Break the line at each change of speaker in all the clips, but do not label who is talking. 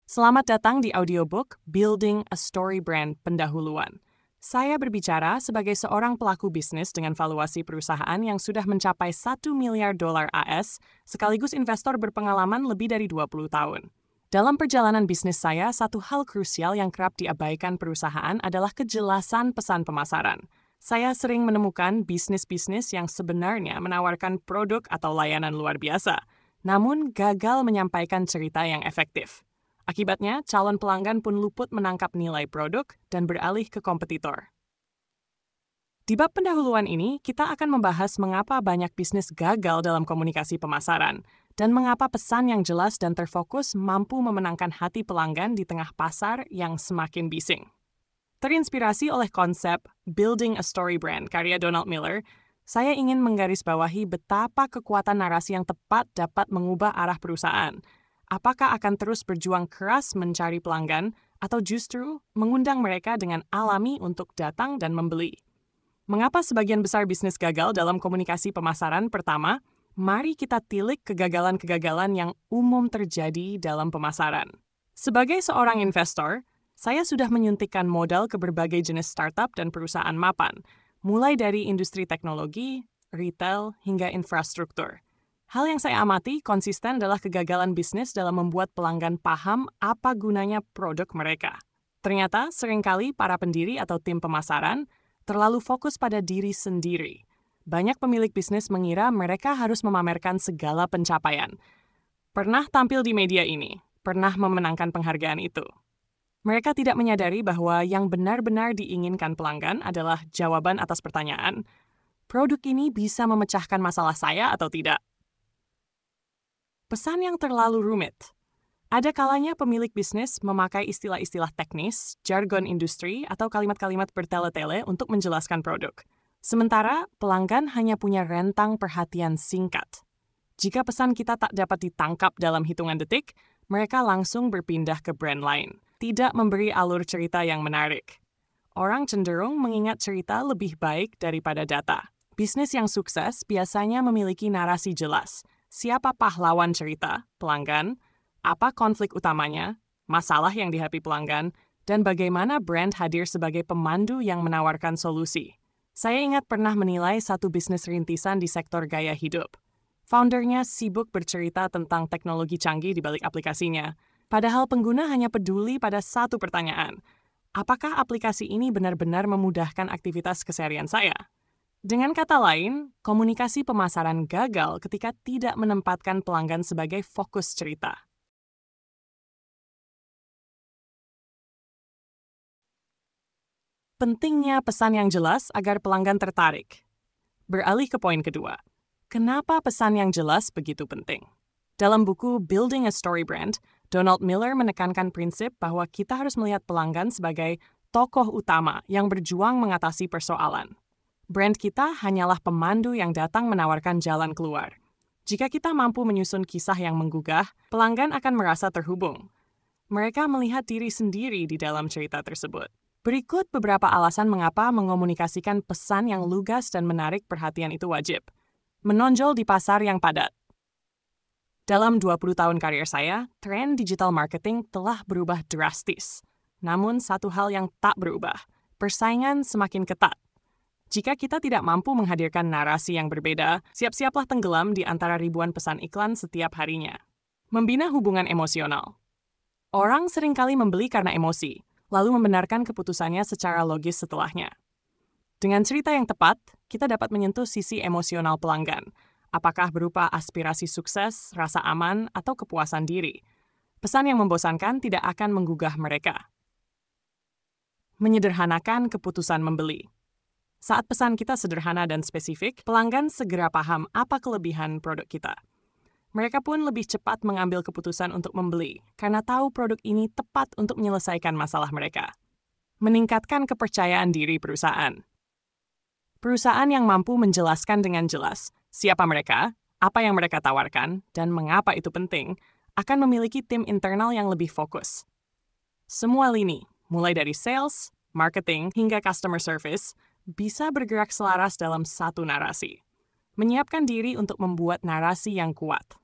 Selamat datang di audiobook Building a Story Brand Pendahuluan. Saya berbicara sebagai seorang pelaku bisnis dengan valuasi perusahaan yang sudah mencapai $1 miliar AS, sekaligus investor berpengalaman lebih dari 20 tahun. Dalam perjalanan bisnis saya, satu hal krusial yang kerap diabaikan perusahaan adalah kejelasan pesan pemasaran. Saya sering menemukan bisnis-bisnis yang sebenarnya menawarkan produk atau layanan luar biasa, namun gagal menyampaikan cerita yang efektif. Akibatnya, calon pelanggan pun luput menangkap nilai produk dan beralih ke kompetitor. Di bab pendahuluan ini, kita akan membahas mengapa banyak bisnis gagal dalam komunikasi pemasaran dan mengapa pesan yang jelas dan terfokus mampu memenangkan hati pelanggan di tengah pasar yang semakin bising. Terinspirasi oleh konsep Building a Story Brand karya Donald Miller, saya ingin menggarisbawahi betapa kekuatan narasi yang tepat dapat mengubah arah perusahaan. Apakah akan terus berjuang keras mencari pelanggan, atau justru mengundang mereka dengan alami untuk datang dan membeli? Mengapa sebagian besar bisnis gagal dalam komunikasi pemasaran? Pertama, mari kita tilik kegagalan-kegagalan yang umum terjadi dalam pemasaran. Sebagai seorang investor, saya sudah menyuntikkan modal ke berbagai jenis startup dan perusahaan mapan, mulai dari industri teknologi, retail, hingga infrastruktur. Hal yang saya amati konsisten adalah kegagalan bisnis dalam membuat pelanggan paham apa gunanya produk mereka. Ternyata seringkali para pendiri atau tim pemasaran terlalu fokus pada diri sendiri. Banyak pemilik bisnis mengira mereka harus memamerkan segala pencapaian. Pernah tampil di media ini, pernah memenangkan penghargaan itu. Mereka tidak menyadari bahwa yang benar-benar diinginkan pelanggan adalah jawaban atas pertanyaan, produk ini bisa memecahkan masalah saya atau tidak? Pesan yang terlalu rumit. Ada kalanya pemilik bisnis memakai istilah-istilah teknis, jargon industri, atau kalimat-kalimat bertele-tele untuk menjelaskan produk. Sementara, pelanggan hanya punya rentang perhatian singkat. Jika pesan kita tak dapat ditangkap dalam hitungan detik, mereka langsung berpindah ke brand lain, tidak memberi alur cerita yang menarik. Orang cenderung mengingat cerita lebih baik daripada data. Bisnis yang sukses biasanya memiliki narasi jelas. Siapa pahlawan cerita, pelanggan, apa konflik utamanya, masalah yang dihadapi pelanggan, dan bagaimana brand hadir sebagai pemandu yang menawarkan solusi. Saya ingat pernah menilai satu bisnis rintisan di sektor gaya hidup. Foundernya sibuk bercerita tentang teknologi canggih di balik aplikasinya, padahal pengguna hanya peduli pada satu pertanyaan. Apakah aplikasi ini benar-benar memudahkan aktivitas keseharian saya? Dengan kata lain, komunikasi pemasaran gagal ketika tidak menempatkan pelanggan sebagai fokus cerita. Pentingnya pesan yang jelas agar pelanggan tertarik. Beralih ke poin kedua. Kenapa pesan yang jelas begitu penting? Dalam buku Building a Story Brand, Donald Miller menekankan prinsip bahwa kita harus melihat pelanggan sebagai tokoh utama yang berjuang mengatasi persoalan. Brand kita hanyalah pemandu yang datang menawarkan jalan keluar. Jika kita mampu menyusun kisah yang menggugah, pelanggan akan merasa terhubung. Mereka melihat diri sendiri di dalam cerita tersebut. Berikut beberapa alasan mengapa mengomunikasikan pesan yang lugas dan menarik perhatian itu wajib. Menonjol di pasar yang padat. Dalam 20 tahun karir saya, tren digital marketing telah berubah drastis. Namun satu hal yang tak berubah, persaingan semakin ketat. Jika kita tidak mampu menghadirkan narasi yang berbeda, siap-siaplah tenggelam di antara ribuan pesan iklan setiap harinya. Membina hubungan emosional. Orang seringkali membeli karena emosi, lalu membenarkan keputusannya secara logis setelahnya. Dengan cerita yang tepat, kita dapat menyentuh sisi emosional pelanggan, apakah berupa aspirasi sukses, rasa aman, atau kepuasan diri. Pesan yang membosankan tidak akan menggugah mereka. Menyederhanakan keputusan membeli. Saat pesan kita sederhana dan spesifik, pelanggan segera paham apa kelebihan produk kita. Mereka pun lebih cepat mengambil keputusan untuk membeli, karena tahu produk ini tepat untuk menyelesaikan masalah mereka. Meningkatkan kepercayaan diri perusahaan. Perusahaan yang mampu menjelaskan dengan jelas siapa mereka, apa yang mereka tawarkan, dan mengapa itu penting, akan memiliki tim internal yang lebih fokus. Semua lini, mulai dari sales, marketing, hingga customer service, bisa bergerak selaras dalam satu narasi. Menyiapkan diri untuk membuat narasi yang kuat.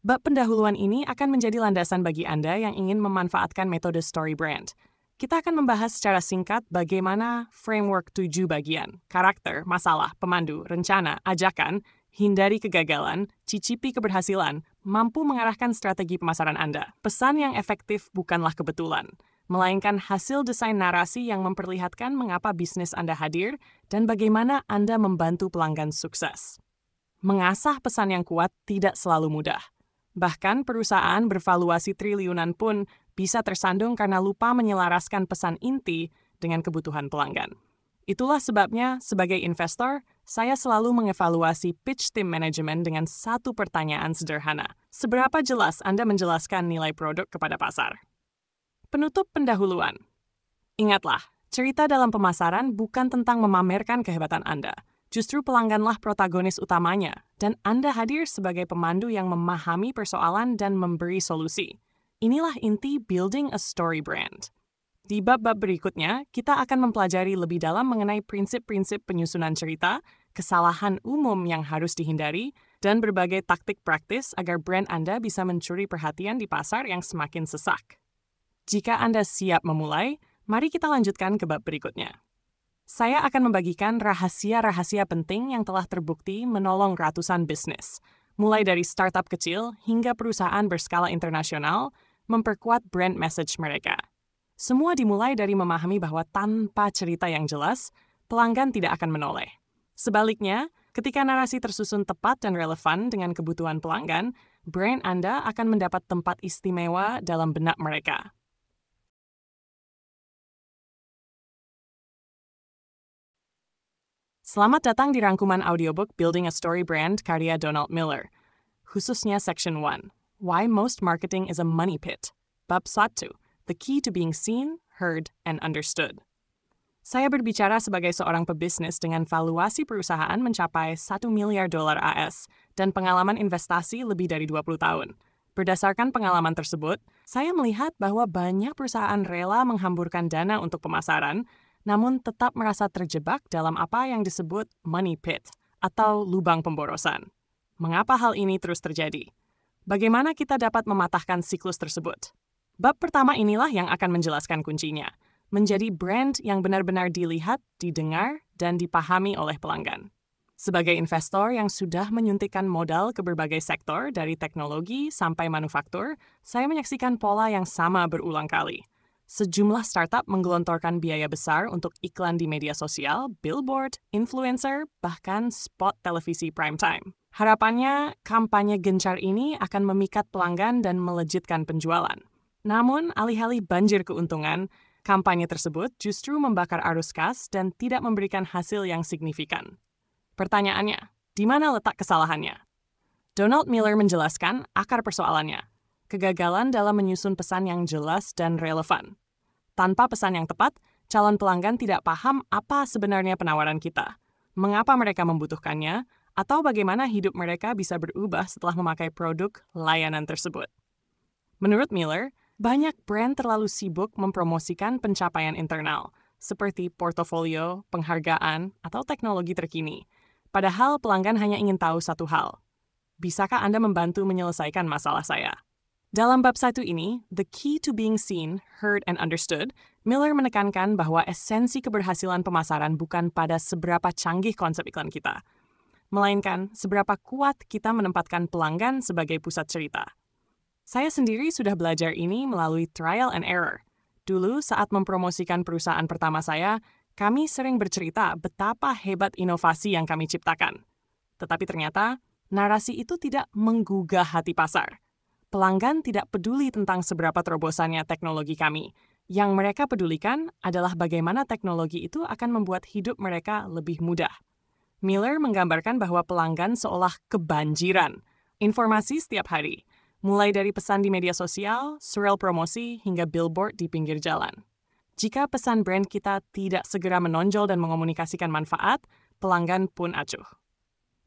Bab pendahuluan ini akan menjadi landasan bagi Anda yang ingin memanfaatkan metode story brand. Kita akan membahas secara singkat bagaimana framework 7 bagian, karakter, masalah, pemandu, rencana, ajakan, hindari kegagalan, cicipi keberhasilan, mampu mengarahkan strategi pemasaran Anda. Pesan yang efektif bukanlah kebetulan, melainkan hasil desain narasi yang memperlihatkan mengapa bisnis Anda hadir dan bagaimana Anda membantu pelanggan sukses. Mengasah pesan yang kuat tidak selalu mudah. Bahkan perusahaan bervaluasi triliunan pun bisa tersandung karena lupa menyelaraskan pesan inti dengan kebutuhan pelanggan. Itulah sebabnya, sebagai investor, saya selalu mengevaluasi pitch team management dengan satu pertanyaan sederhana. Seberapa jelas Anda menjelaskan nilai produk kepada pasar? Penutup pendahuluan. Ingatlah, cerita dalam pemasaran bukan tentang memamerkan kehebatan Anda. Justru pelangganlah protagonis utamanya, dan Anda hadir sebagai pemandu yang memahami persoalan dan memberi solusi. Inilah inti building a story brand. Di bab-bab berikutnya, kita akan mempelajari lebih dalam mengenai prinsip-prinsip penyusunan cerita, kesalahan umum yang harus dihindari, dan berbagai taktik praktis agar brand Anda bisa mencuri perhatian di pasar yang semakin sesak. Jika Anda siap memulai, mari kita lanjutkan ke bab berikutnya. Saya akan membagikan rahasia-rahasia penting yang telah terbukti menolong ratusan bisnis, mulai dari startup kecil hingga perusahaan berskala internasional, memperkuat brand message mereka. Semua dimulai dari memahami bahwa tanpa cerita yang jelas, pelanggan tidak akan menoleh. Sebaliknya, ketika narasi tersusun tepat dan relevan dengan kebutuhan pelanggan, brand Anda akan mendapat tempat istimewa dalam benak mereka. Selamat datang di rangkuman audiobook Building a Story Brand karya Donald Miller. Khususnya Section 1, Why Most Marketing is a Money Pit. Bab 1, The Key to Being Seen, Heard, and Understood. Saya berbicara sebagai seorang pebisnis dengan valuasi perusahaan mencapai $1 miliar AS dan pengalaman investasi lebih dari 20 tahun. Berdasarkan pengalaman tersebut, saya melihat bahwa banyak perusahaan rela menghamburkan dana untuk pemasaran, namun tetap merasa terjebak dalam apa yang disebut money pit atau lubang pemborosan. Mengapa hal ini terus terjadi? Bagaimana kita dapat mematahkan siklus tersebut? Bab pertama inilah yang akan menjelaskan kuncinya, menjadi brand yang benar-benar dilihat, didengar, dan dipahami oleh pelanggan. Sebagai investor yang sudah menyuntikkan modal ke berbagai sektor dari teknologi sampai manufaktur, saya menyaksikan pola yang sama berulang kali. Sejumlah startup menggelontorkan biaya besar untuk iklan di media sosial, billboard, influencer, bahkan spot televisi prime time. Harapannya, kampanye gencar ini akan memikat pelanggan dan melejitkan penjualan. Namun, alih-alih banjir keuntungan, kampanye tersebut justru membakar arus kas dan tidak memberikan hasil yang signifikan. Pertanyaannya, di mana letak kesalahannya? Donald Miller menjelaskan akar persoalannya. Kegagalan dalam menyusun pesan yang jelas dan relevan. Tanpa pesan yang tepat, calon pelanggan tidak paham apa sebenarnya penawaran kita, mengapa mereka membutuhkannya, atau bagaimana hidup mereka bisa berubah setelah memakai produk layanan tersebut. Menurut Miller, banyak brand terlalu sibuk mempromosikan pencapaian internal, seperti portofolio, penghargaan, atau teknologi terkini. Padahal pelanggan hanya ingin tahu satu hal. Bisakah Anda membantu menyelesaikan masalah saya? Dalam bab 1 ini, The Key to Being Seen, Heard, and Understood, Miller menekankan bahwa esensi keberhasilan pemasaran bukan pada seberapa canggih konsep iklan kita, melainkan seberapa kuat kita menempatkan pelanggan sebagai pusat cerita. Saya sendiri sudah belajar ini melalui trial and error. Dulu saat mempromosikan perusahaan pertama saya, kami sering bercerita betapa hebat inovasi yang kami ciptakan. Tetapi ternyata, narasi itu tidak menggugah hati pasar. Pelanggan tidak peduli tentang seberapa terobosannya teknologi kami. Yang mereka pedulikan adalah bagaimana teknologi itu akan membuat hidup mereka lebih mudah. Miller menggambarkan bahwa pelanggan seolah kebanjiran informasi setiap hari, mulai dari pesan di media sosial, surel promosi, hingga billboard di pinggir jalan. Jika pesan brand kita tidak segera menonjol dan mengomunikasikan manfaat, pelanggan pun acuh.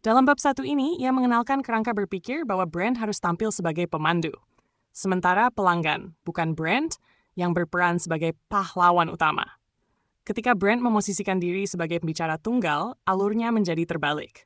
Dalam bab 1 ini, ia mengenalkan kerangka berpikir bahwa brand harus tampil sebagai pemandu. Sementara pelanggan, bukan brand, yang berperan sebagai pahlawan utama. Ketika brand memosisikan diri sebagai pembicara tunggal, alurnya menjadi terbalik.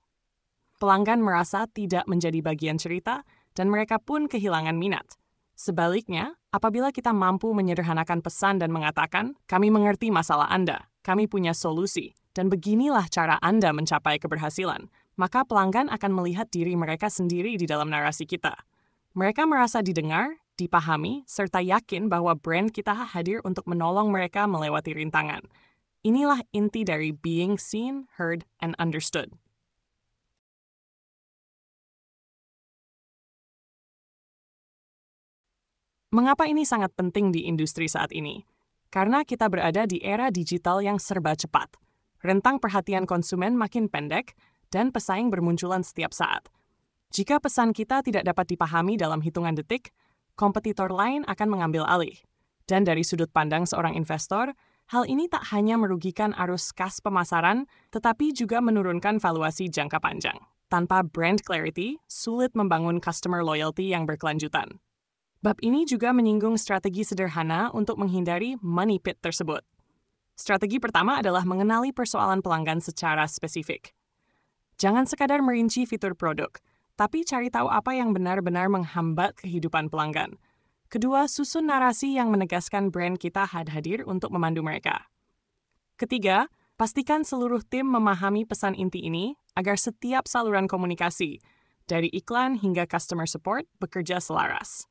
Pelanggan merasa tidak menjadi bagian cerita dan mereka pun kehilangan minat. Sebaliknya, apabila kita mampu menyederhanakan pesan dan mengatakan, kami mengerti masalah Anda, kami punya solusi, dan beginilah cara Anda mencapai keberhasilan, maka pelanggan akan melihat diri mereka sendiri di dalam narasi kita. Mereka merasa didengar, dipahami, serta yakin bahwa brand kita hadir untuk menolong mereka melewati rintangan. Inilah inti dari being seen, heard, and understood. Mengapa ini sangat penting di industri saat ini? Karena kita berada di era digital yang serba cepat. Rentang perhatian konsumen makin pendek, dan pesaing bermunculan setiap saat. Jika pesan kita tidak dapat dipahami dalam hitungan detik, kompetitor lain akan mengambil alih. Dan dari sudut pandang seorang investor, hal ini tak hanya merugikan arus kas pemasaran, tetapi juga menurunkan valuasi jangka panjang. Tanpa brand clarity, sulit membangun customer loyalty yang berkelanjutan. Bab ini juga menyinggung strategi sederhana untuk menghindari money pit tersebut. Strategi pertama adalah mengenali persoalan pelanggan secara spesifik. Jangan sekadar merinci fitur produk, tapi cari tahu apa yang benar-benar menghambat kehidupan pelanggan. Kedua, susun narasi yang menegaskan brand kita hadir untuk memandu mereka. Ketiga, pastikan seluruh tim memahami pesan inti ini agar setiap saluran komunikasi, dari iklan hingga customer support, bekerja selaras.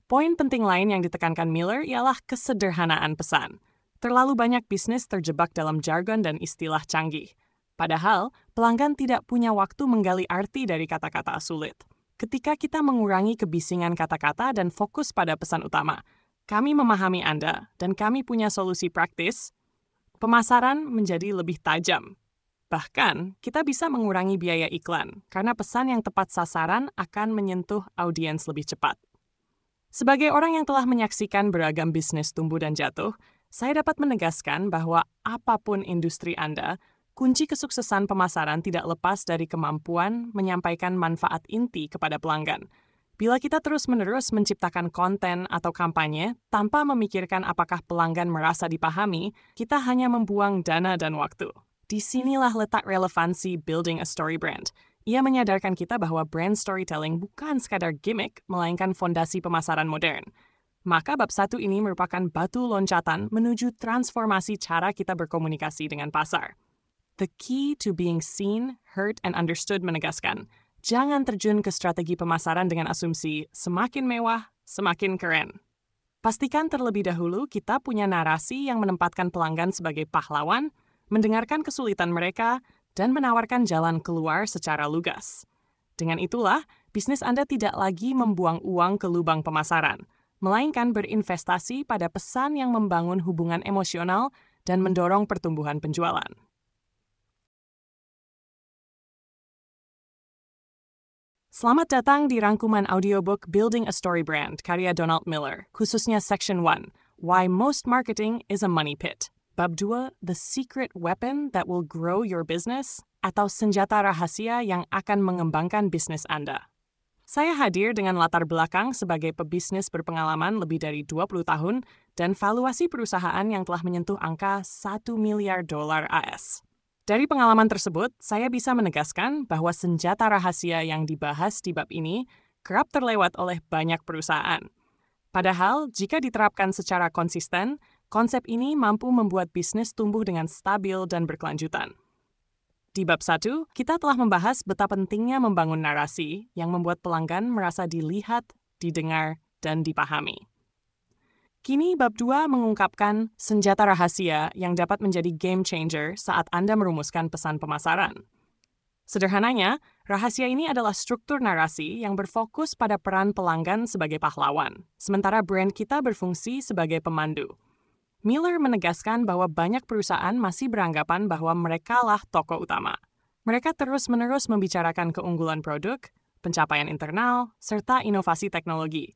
Poin penting lain yang ditekankan Miller ialah kesederhanaan pesan. Terlalu banyak bisnis terjebak dalam jargon dan istilah canggih. Padahal, pelanggan tidak punya waktu menggali arti dari kata-kata sulit. Ketika kita mengurangi kebisingan kata-kata dan fokus pada pesan utama, kami memahami Anda dan kami punya solusi praktis, pemasaran menjadi lebih tajam. Bahkan, kita bisa mengurangi biaya iklan karena pesan yang tepat sasaran akan menyentuh audiens lebih cepat. Sebagai orang yang telah menyaksikan beragam bisnis tumbuh dan jatuh, saya dapat menegaskan bahwa apapun industri Anda, kunci kesuksesan pemasaran tidak lepas dari kemampuan menyampaikan manfaat inti kepada pelanggan. Bila kita terus-menerus menciptakan konten atau kampanye tanpa memikirkan apakah pelanggan merasa dipahami, kita hanya membuang dana dan waktu. Disinilah letak relevansi building a story brand. Ia menyadarkan kita bahwa brand storytelling bukan sekadar gimmick, melainkan fondasi pemasaran modern. Maka bab 1 ini merupakan batu loncatan menuju transformasi cara kita berkomunikasi dengan pasar. The key to being seen, heard, and understood menegaskan, jangan terjun ke strategi pemasaran dengan asumsi semakin mewah, semakin keren. Pastikan terlebih dahulu kita punya narasi yang menempatkan pelanggan sebagai pahlawan, mendengarkan kesulitan mereka, dan menawarkan jalan keluar secara lugas. Dengan itulah, bisnis Anda tidak lagi membuang uang ke lubang pemasaran, melainkan berinvestasi pada pesan yang membangun hubungan emosional dan mendorong pertumbuhan penjualan. Selamat datang di rangkuman audiobook Building a Story Brand karya Donald Miller, khususnya Section 1, Why Most Marketing is a Money Pit. Bab 2, The Secret Weapon That Will Grow Your Business, atau senjata rahasia yang akan mengembangkan bisnis Anda. Saya hadir dengan latar belakang sebagai pebisnis berpengalaman lebih dari 20 tahun dan valuasi perusahaan yang telah menyentuh angka $1 miliar AS. Dari pengalaman tersebut, saya bisa menegaskan bahwa senjata rahasia yang dibahas di bab ini kerap terlewat oleh banyak perusahaan. Padahal, jika diterapkan secara konsisten, konsep ini mampu membuat bisnis tumbuh dengan stabil dan berkelanjutan. Di bab 1, kita telah membahas betapa pentingnya membangun narasi yang membuat pelanggan merasa dilihat, didengar, dan dipahami. Kini bab 2 mengungkapkan senjata rahasia yang dapat menjadi game changer saat Anda merumuskan pesan pemasaran. Sederhananya, rahasia ini adalah struktur narasi yang berfokus pada peran pelanggan sebagai pahlawan, sementara brand kita berfungsi sebagai pemandu. Miller menegaskan bahwa banyak perusahaan masih beranggapan bahwa merekalah tokoh utama. Mereka terus-menerus membicarakan keunggulan produk, pencapaian internal, serta inovasi teknologi.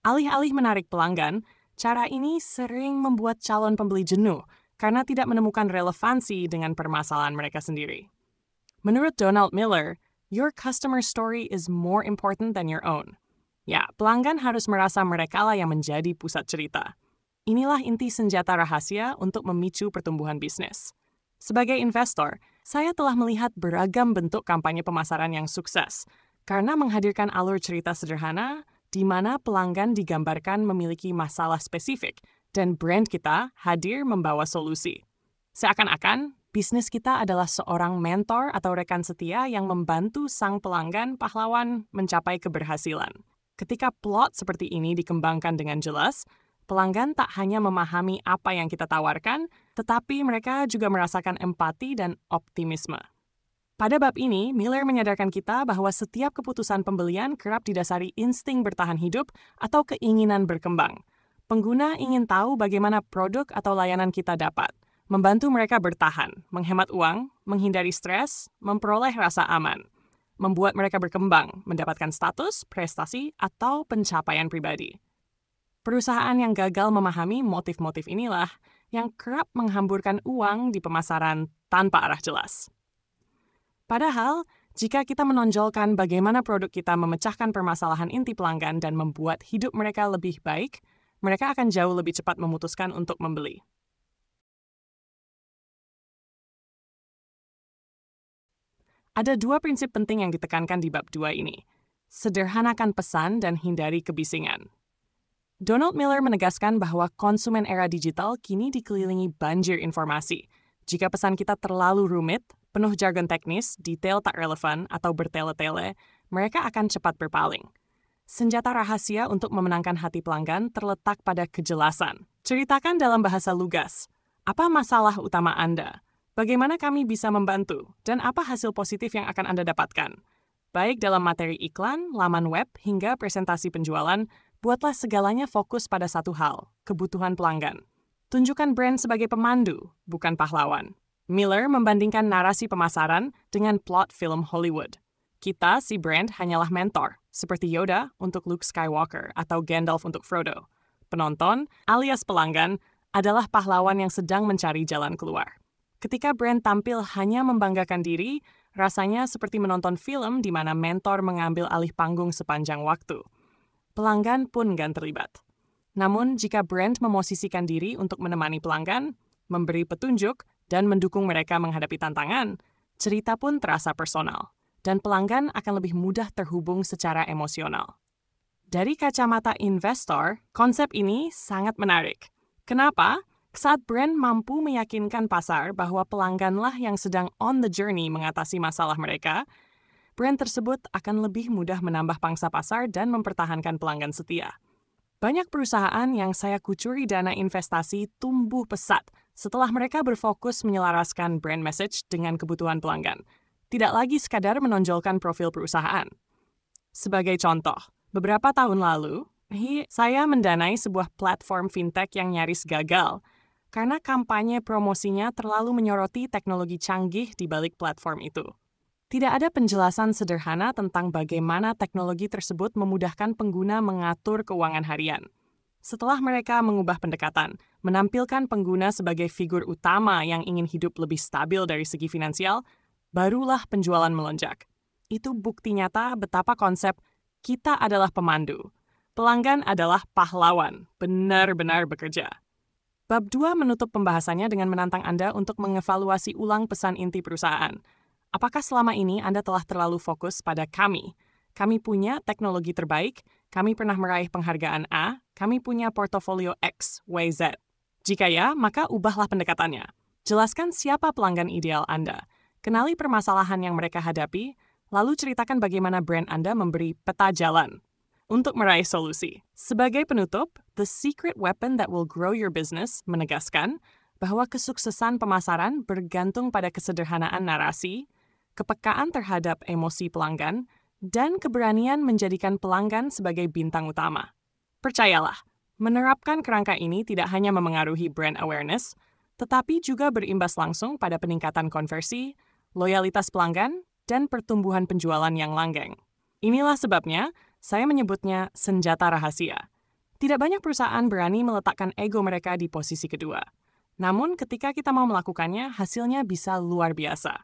Alih-alih menarik pelanggan, cara ini sering membuat calon pembeli jenuh karena tidak menemukan relevansi dengan permasalahan mereka sendiri. Menurut Donald Miller, your customer story is more important than your own. Ya, pelanggan harus merasa merekalah yang menjadi pusat cerita. Inilah inti senjata rahasia untuk memicu pertumbuhan bisnis. Sebagai investor, saya telah melihat beragam bentuk kampanye pemasaran yang sukses. Karena menghadirkan alur cerita sederhana di mana pelanggan digambarkan memiliki masalah spesifik dan brand kita hadir membawa solusi. Seakan-akan, bisnis kita adalah seorang mentor atau rekan setia yang membantu sang pelanggan pahlawan mencapai keberhasilan. Ketika plot seperti ini dikembangkan dengan jelas, pelanggan tak hanya memahami apa yang kita tawarkan, tetapi mereka juga merasakan empati dan optimisme. Pada bab ini, Miller menyadarkan kita bahwa setiap keputusan pembelian kerap didasari insting bertahan hidup atau keinginan berkembang. Pengguna ingin tahu bagaimana produk atau layanan kita dapat membantu mereka bertahan, menghemat uang, menghindari stres, memperoleh rasa aman, membuat mereka berkembang, mendapatkan status, prestasi, atau pencapaian pribadi. Perusahaan yang gagal memahami motif-motif inilah yang kerap menghamburkan uang di pemasaran tanpa arah jelas. Padahal, jika kita menonjolkan bagaimana produk kita memecahkan permasalahan inti pelanggan dan membuat hidup mereka lebih baik, mereka akan jauh lebih cepat memutuskan untuk membeli. Ada 2 prinsip penting yang ditekankan di bab 2 ini. Sederhanakan pesan dan hindari kebisingan. Donald Miller menegaskan bahwa konsumen era digital kini dikelilingi banjir informasi. Jika pesan kita terlalu rumit, penuh jargon teknis, detail tak relevan, atau bertele-tele, mereka akan cepat berpaling. Senjata rahasia untuk memenangkan hati pelanggan terletak pada kejelasan. Ceritakan dalam bahasa lugas. Apa masalah utama Anda? Bagaimana kami bisa membantu? Dan apa hasil positif yang akan Anda dapatkan? Baik dalam materi iklan, laman web, hingga presentasi penjualan, buatlah segalanya fokus pada satu hal, kebutuhan pelanggan. Tunjukkan brand sebagai pemandu, bukan pahlawan. Miller membandingkan narasi pemasaran dengan plot film Hollywood. Kita, si brand, hanyalah mentor, seperti Yoda untuk Luke Skywalker atau Gandalf untuk Frodo. Penonton, alias pelanggan, adalah pahlawan yang sedang mencari jalan keluar. Ketika brand tampil hanya membanggakan diri, rasanya seperti menonton film di mana mentor mengambil alih panggung sepanjang waktu. Pelanggan pun enggan terlibat. Namun, jika brand memosisikan diri untuk menemani pelanggan, memberi petunjuk, dan mendukung mereka menghadapi tantangan, cerita pun terasa personal, dan pelanggan akan lebih mudah terhubung secara emosional. Dari kacamata investor, konsep ini sangat menarik. Kenapa? Saat brand mampu meyakinkan pasar bahwa pelangganlah yang sedang on the journey mengatasi masalah mereka, brand tersebut akan lebih mudah menambah pangsa pasar dan mempertahankan pelanggan setia. Banyak perusahaan yang saya kucuri dana investasi tumbuh pesat setelah mereka berfokus menyelaraskan brand message dengan kebutuhan pelanggan, tidak lagi sekadar menonjolkan profil perusahaan. Sebagai contoh, beberapa tahun lalu, saya mendanai sebuah platform fintech yang nyaris gagal karena kampanye promosinya terlalu menyoroti teknologi canggih di balik platform itu. Tidak ada penjelasan sederhana tentang bagaimana teknologi tersebut memudahkan pengguna mengatur keuangan harian. Setelah mereka mengubah pendekatan, menampilkan pengguna sebagai figur utama yang ingin hidup lebih stabil dari segi finansial, barulah penjualan melonjak. Itu bukti nyata betapa konsep kita adalah pemandu, pelanggan adalah pahlawan, benar-benar bekerja. Bab 2 menutup pembahasannya dengan menantang Anda untuk mengevaluasi ulang pesan inti perusahaan. Apakah selama ini Anda telah terlalu fokus pada kami? Kami punya teknologi terbaik, kami pernah meraih penghargaan A, kami punya portofolio X, Y, Z. Jika ya, maka ubahlah pendekatannya. Jelaskan siapa pelanggan ideal Anda. Kenali permasalahan yang mereka hadapi, lalu ceritakan bagaimana brand Anda memberi peta jalan untuk meraih solusi. Sebagai penutup, The Secret Weapon That Will Grow Your Business menegaskan bahwa kesuksesan pemasaran bergantung pada kesederhanaan narasi, kepekaan terhadap emosi pelanggan, dan keberanian menjadikan pelanggan sebagai bintang utama. Percayalah, menerapkan kerangka ini tidak hanya memengaruhi brand awareness, tetapi juga berimbas langsung pada peningkatan konversi, loyalitas pelanggan, dan pertumbuhan penjualan yang langgeng. Inilah sebabnya saya menyebutnya senjata rahasia. Tidak banyak perusahaan berani meletakkan ego mereka di posisi kedua. Namun ketika kita mau melakukannya, hasilnya bisa luar biasa.